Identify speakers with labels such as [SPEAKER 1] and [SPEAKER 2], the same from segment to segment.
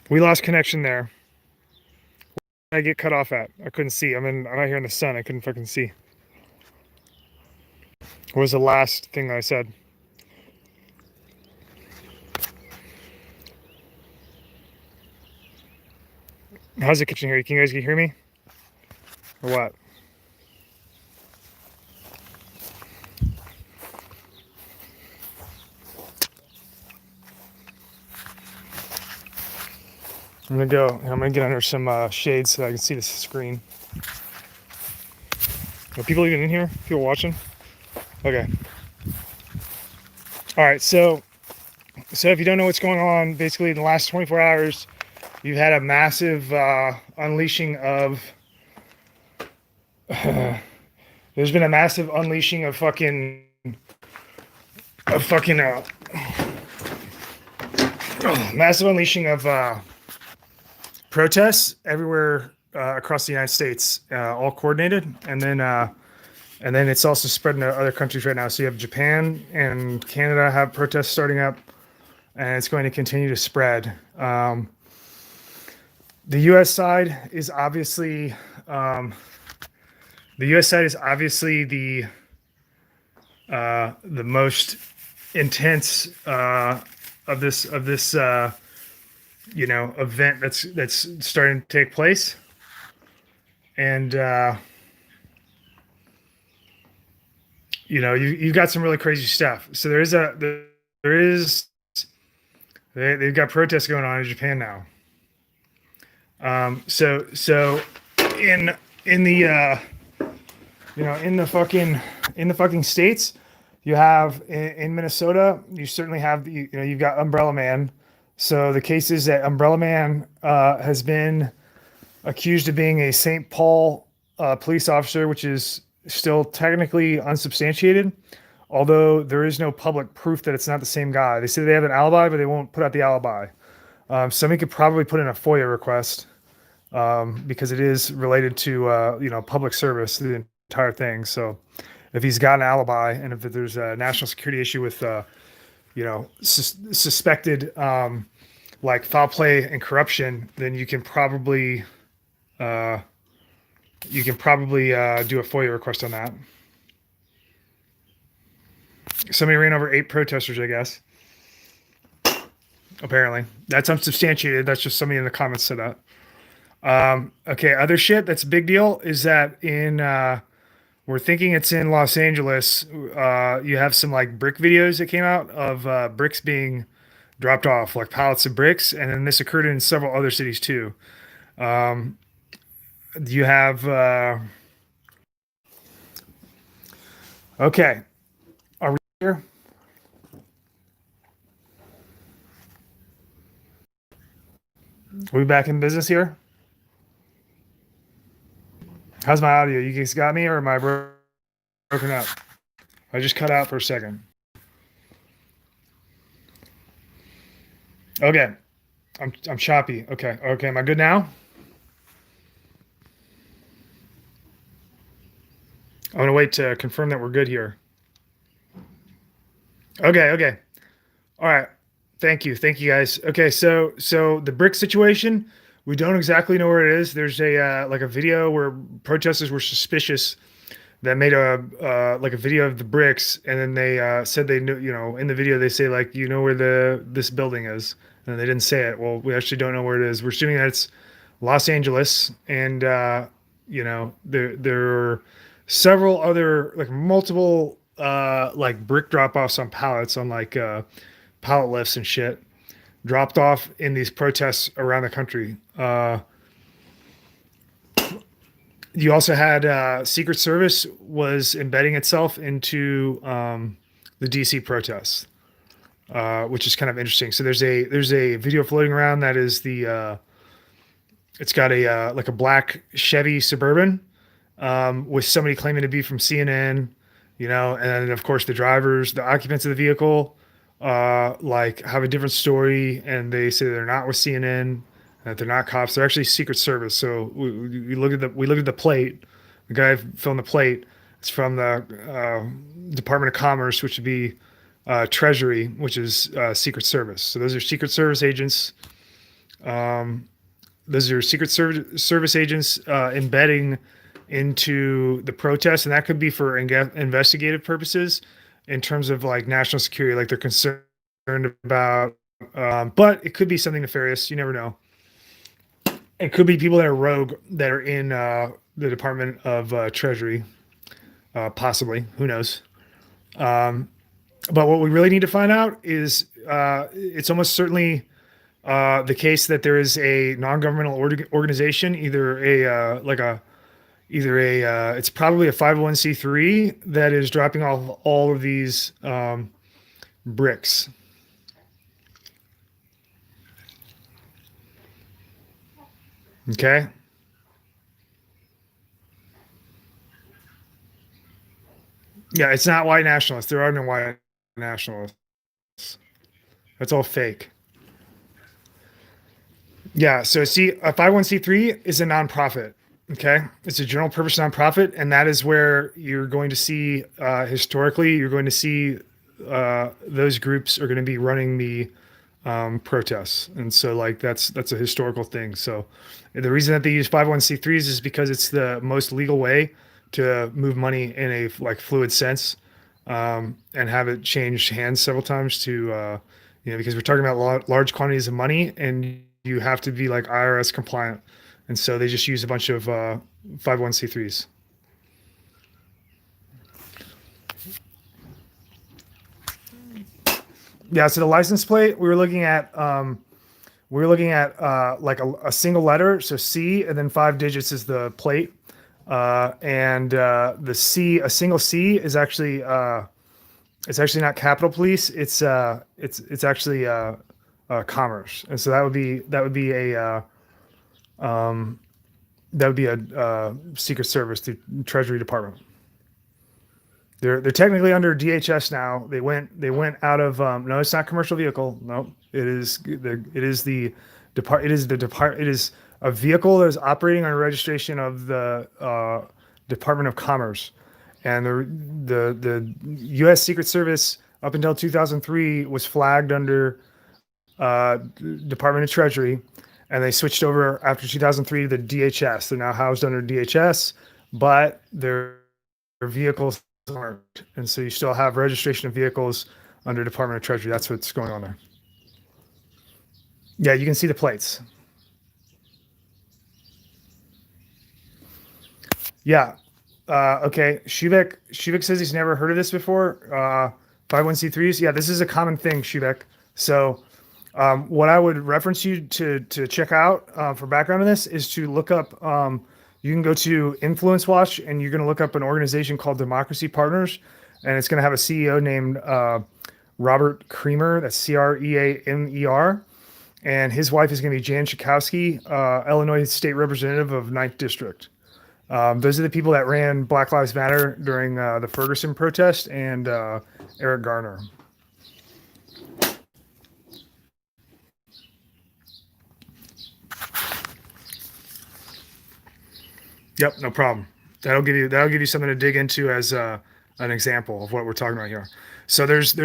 [SPEAKER 1] We lost connection there. I get cut off at. I couldn't see. I'm out here in the sun. I couldn't fucking see. What was the last thing that I said? How's the kitchen here? Can you guys hear me? Or what? I'm gonna go. I'm gonna get under some shade so I can see the screen. Are people even in here? People watching? Okay. All right. So if you don't know what's going on, basically in the last 24 hours, you've had a massive unleashing of. There's been a massive unleashing of fucking. Massive unleashing of protests everywhere across the United States, all coordinated, and then it's also spreading to other countries right now. So you have Japan and Canada have protests starting up, and it's going to continue to spread. The U.S. side is obviously the most intense of this event that's starting to take place, and you've got some really crazy stuff. So they've got protests going on in Japan now. So in the in the fucking states, you have in Minnesota, you certainly have you've got Umbrella Man. So the case is that Umbrella Man has been accused of being a St. Paul police officer, which is still technically unsubstantiated, although there is no public proof that it's not the same guy. They say they have an alibi, but they won't put out the alibi. Somebody could probably put in a FOIA request because it is related to public service, the entire thing. So if he's got an alibi, and if there's a national security issue with suspected like foul play and corruption, then you can probably do a FOIA request on that. Somebody ran over 8 protesters, I guess. Apparently, that's unsubstantiated. That's just somebody in the comments said that. Okay, other shit that's a big deal is that we're thinking it's in Los Angeles. You have some like brick videos that came out of bricks being dropped off, like pallets of bricks, and then this occurred in several other cities too. You have okay. Are we here? Are we back in business here? How's my audio? You guys got me, or am I broken up? I just cut out for a second. Okay, I'm choppy. Okay, am I good now? I'm gonna wait to confirm that we're good here. Okay. All right. Thank you guys. Okay, so the brick situation, we don't exactly know where it is. There's a like a video where protesters were suspicious that made a like a video of the bricks, and then they said they knew. In the video they say like where this building is, and they didn't say it. Well, we actually don't know where it is. We're assuming that it's Los Angeles, and there are several other like multiple like brick drop offs on pallets on like pallet lifts and shit dropped off in these protests around the country. You also had Secret Service was embedding itself into the DC protests, which is kind of interesting. So there's a video floating around that is it's got a like a black Chevy Suburban with somebody claiming to be from CNN, and then of course the occupants of the vehicle like have a different story, and they say they're not with CNN, that they're not cops. They're actually Secret Service. So we looked at the plate. The guy filmed the plate. It's from the Department of Commerce, which would be Treasury, which is Secret Service. So those are Secret Service agents Those are Service agents embedding into the protests, and that could be for investigative purposes in terms of like national security, like they're concerned about. But it could be something nefarious. You never know. It could be people that are rogue that are in the Department of Treasury, possibly. Who knows? But what we really need to find out is it's almost certainly the case that there is a non-governmental organization, either a it's probably a 501c3 that is dropping off all of these bricks. Okay. Yeah, it's not white nationalists. There are no white nationalists. That's all fake. Yeah. So see, a 501c3 is a nonprofit. Okay. It's a general purpose nonprofit. And that is where you're going to see, historically, you're going to see those groups are going to be running the protests. And so like that's a historical thing. So the reason that they use 501c3s is because it's the most legal way to move money in a like fluid sense, and have it change hands several times to because we're talking about large quantities of money and you have to be like IRS compliant. And so they just use a bunch of 501c3s. Yeah, so the license plate we were looking at like a single letter, so C, and then 5 digits is the plate. And the C, a single C is actually it's actually not Capitol Police. It's actually Commerce, and so that would be a Secret Service, the Treasury Department. They're technically under DHS now. They went out of no, it's not commercial vehicle. No, it is a vehicle that is operating under registration of the Department of Commerce, and the U.S. Secret Service up until 2003 was flagged under Department of Treasury, and they switched over after 2003 to the DHS. They're now housed under DHS, but their vehicles aren't, and so you still have registration of vehicles under Department of Treasury. That's what's going on there. Yeah, you can see the plates. Yeah. Okay. Shuvik says he's never heard of this before. 501c3s. Yeah, this is a common thing, Shuvik. So, what I would reference you to check out for background on this is to look up. You can go to Influence Watch and you're going to look up an organization called Democracy Partners, and it's going to have a CEO named Robert Creamer. That's Creamer, and his wife is going to be Jan Schakowsky, Illinois State Representative of 9th District. Those are the people that ran Black Lives Matter during the Ferguson protest, and Eric Garner. Yep, no problem. That'll give you something to dig into as an example of what we're talking about here. So there's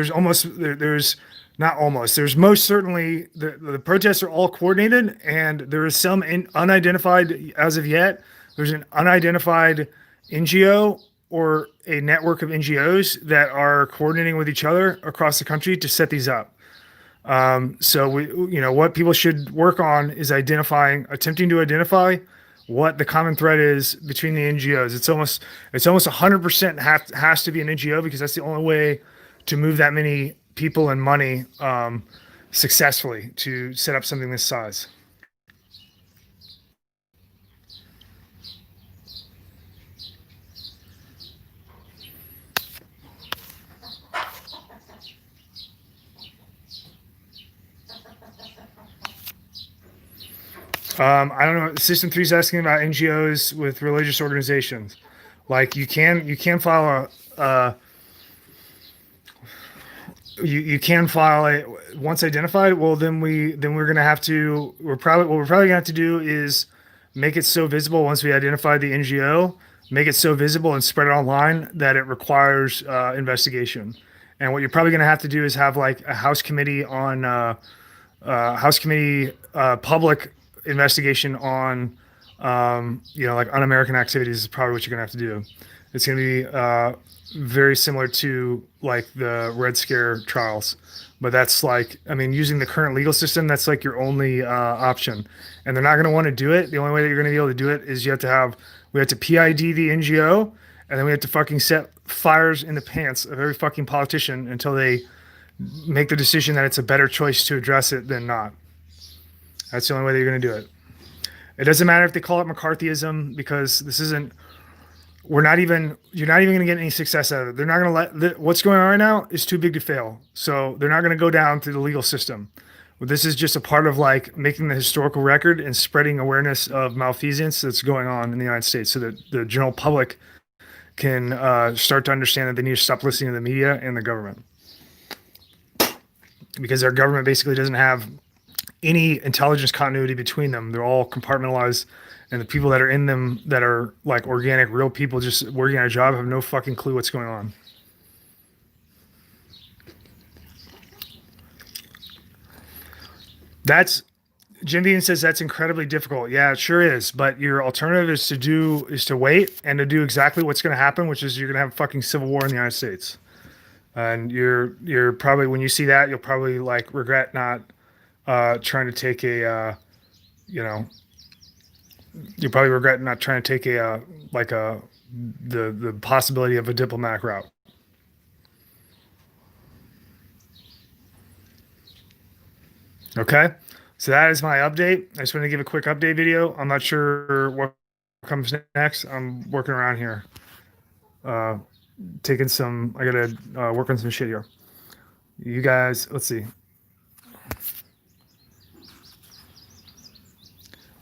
[SPEAKER 1] not almost, there's most certainly the protests are all coordinated, and there is some unidentified as of yet. There's an unidentified NGO or a network of NGOs that are coordinating with each other across the country to set these up. So what people should work on is attempting to identify what the common thread is between the NGOs. It's almost 100% has to be an NGO, because that's the only way to move that many people and money successfully to set up something this size. I don't know. System 3 is asking about NGOs with religious organizations. Like you can file a once identified. Well, then we're gonna have to we're probably gonna have to do is make it so visible once we identify the NGO, make it so visible and spread it online that it requires investigation. And what you're probably gonna have to do is have like a House committee public investigation on, like un-American activities is probably what you're gonna have to do. It's gonna be very similar to like the Red Scare trials, but that's like, I mean, using the current legal system, that's like your only option, and they're not gonna want to do it. The only way that you're gonna be able to do it is we have to PID the NGO, and then we have to fucking set fires in the pants of every fucking politician until they make the decision that it's a better choice to address it than not. That's the only way that you're going to do it. It doesn't matter if they call it McCarthyism, because you're not even going to get any success out of it. They're not going to what's going on right now is too big to fail. So they're not going to go down through the legal system. Well, this is just a part of like making the historical record and spreading awareness of malfeasance that's going on in the United States, so that the general public can start to understand that they need to stop listening to the media and the government, because our government basically doesn't have any intelligence continuity between them. They're all compartmentalized, and the people that are in them that are like organic, real people just working on a job have no fucking clue what's going on. Jim Beam says that's incredibly difficult. Yeah, it sure is. But your alternative is to wait and to do exactly what's going to happen, which is you're going to have a fucking civil war in the United States. And you're probably, when you see that, you'll probably like regret not trying to take a, you'll probably regret not trying to take the possibility of a diplomatic route. Okay. So that is my update. I just want to give a quick update video. I'm not sure what comes next. I'm working around here. I gotta work on some shit here. You guys, let's see.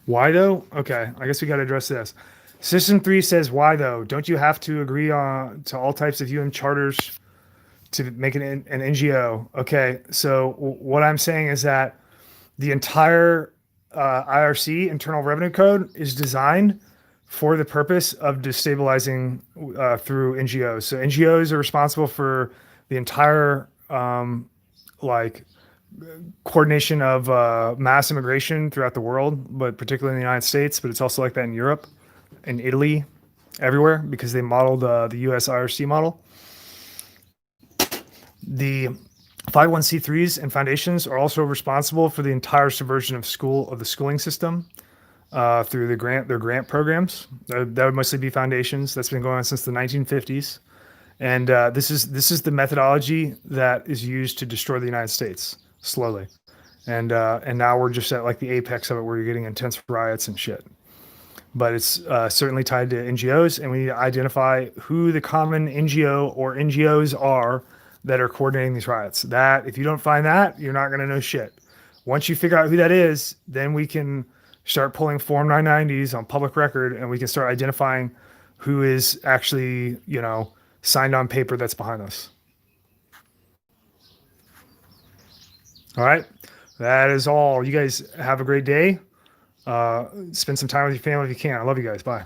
[SPEAKER 1] Why though? Okay, I guess we gotta address this. System 3 says, why though? Don't you have to agree to all types of UN charters to make an NGO? Okay, so what I'm saying is that the entire IRC, Internal Revenue Code, is designed for the purpose of destabilizing through NGOs. So NGOs are responsible for the entire coordination of mass immigration throughout the world, but particularly in the United States. But it's also like that in Europe, in Italy, everywhere, because they modeled the US IRC model. The 501c3s and foundations are also responsible for the entire subversion of the schooling system through their grant programs. That would mostly be foundations. That's been going on since the 1950s, and this is the methodology that is used to destroy the United States slowly. And now we're just at like the apex of it, where you're getting intense riots and shit. But it's certainly tied to NGOs, and we need to identify who the common NGO or NGOs are that are coordinating these riots. That, if you don't find that, you're not going to know shit. Once you figure out who that is, then we can start pulling Form 990s on public record, and we can start identifying who is actually, signed on paper that's behind us. All right. That is all. You guys have a great day. Spend some time with your family if you can. I love you guys. Bye.